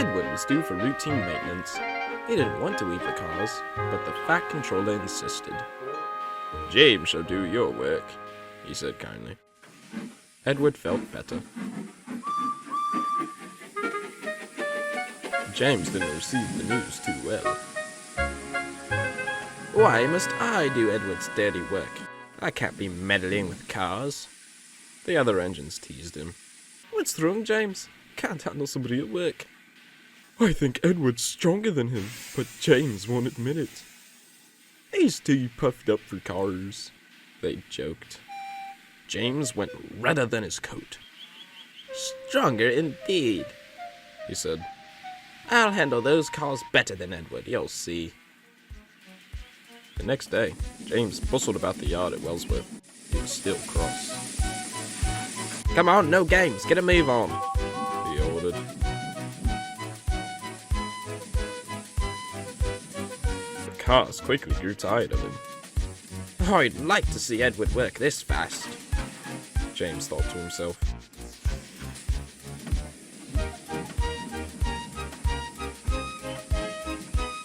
Edward was due for routine maintenance. He didn't want to leave the cars, but the Fat Controller insisted. "James shall do your work," he said kindly. Edward felt better. James didn't receive the news too well. "Why must I do Edward's dirty work? I can't be meddling with cars." The other engines teased him. "What's wrong, James? Can't handle somebody at work." "I think Edward's stronger than him, but James won't admit it. He's too puffed up for cars," they joked. James went redder than his coat. "Stronger indeed," he said. "I'll handle those cars better than Edward, you'll see." The next day, James bustled about the yard at Wellsworth. He was still cross. "Come on, no games, get a move on," he ordered. The cars quickly grew tired of him. "I'd like to see Edward work this fast," James thought to himself.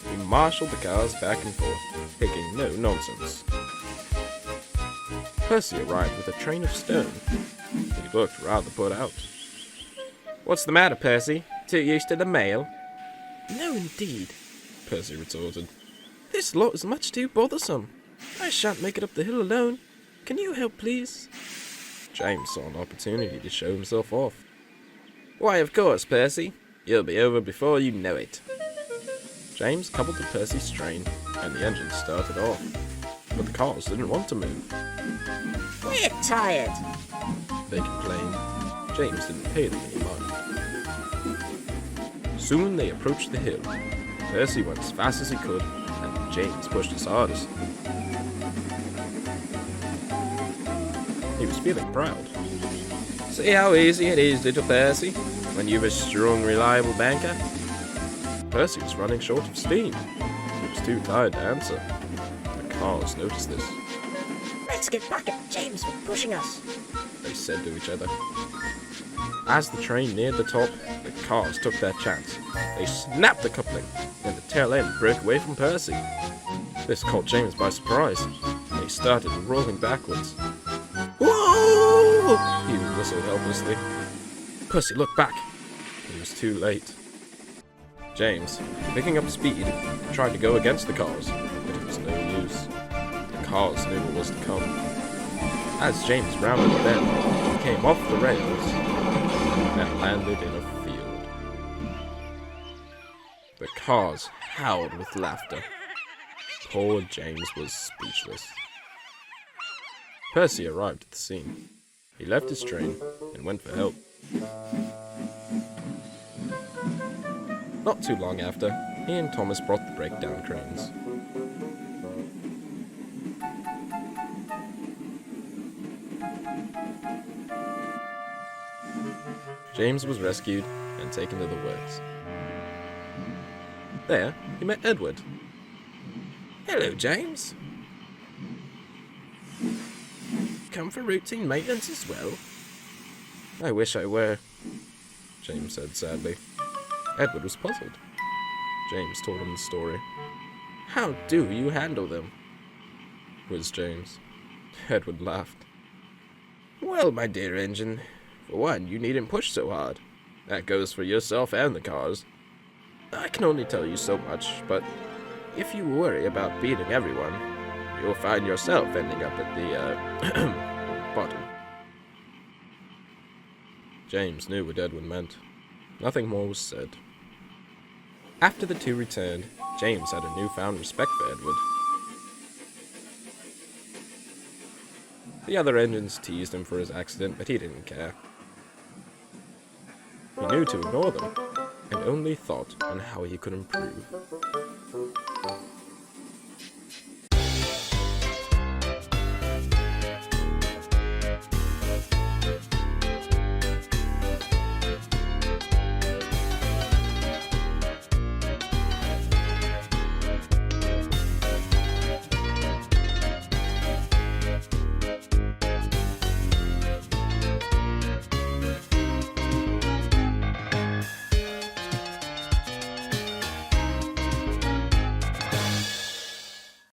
He marshaled the cars back and forth, taking no nonsense. Percy arrived with a train of stone. He looked rather put out. "What's the matter, Percy? Too used to the mail?" "No, indeed," Percy retorted. "This lot is much too bothersome. I shan't make it up the hill alone. Can you help, please?" James saw an opportunity to show himself off. "Why, of course, Percy. You'll be over before you know it." James coupled to Percy's train, and the engine started off. But the cars didn't want to move. "We're tired," they complained. James didn't pay them any mind. Soon they approached the hill. Percy went as fast as he could, and James pushed his hardest. He was feeling proud. "See how easy it is, little Percy, when you've a strong, reliable banker?" Percy was running short of steam. He was too tired to answer. The cars noticed this. "Let's get back at James for pushing us," they said to each other. As the train neared the top, the cars took their chance. They snapped the coupling, and the tail end broke away from Percy. This caught James by surprise, and he started rolling backwards. "Whoa!" he whistled helplessly. Percy looked back. He was too late. James, picking up speed, tried to go against the cars, but it was no use. The cars knew what was to come. As James rounded the bend, he came off the rails and landed in a field. The cars howled with laughter. Poor James was speechless. Percy arrived at the scene. He left his train and went for help. Not too long after, he and Thomas brought the breakdown cranes. James was rescued and taken to the works. There, he met Edward. "Hello, James. Come for routine maintenance as well?" "I wish I were," James said sadly. Edward was puzzled. James told him the story. "How do you handle them?" quizzed James. Edward laughed. "Well, my dear engine, for one, you needn't push so hard. That goes for yourself and the cars. I can only tell you so much, but if you worry about beating everyone, you'll find yourself ending up at the, bottom." James knew what Edward meant. Nothing more was said. After the two returned, James had a newfound respect for Edward. The other engines teased him for his accident, but he didn't care. He knew to ignore them, and only thought on how he could improve.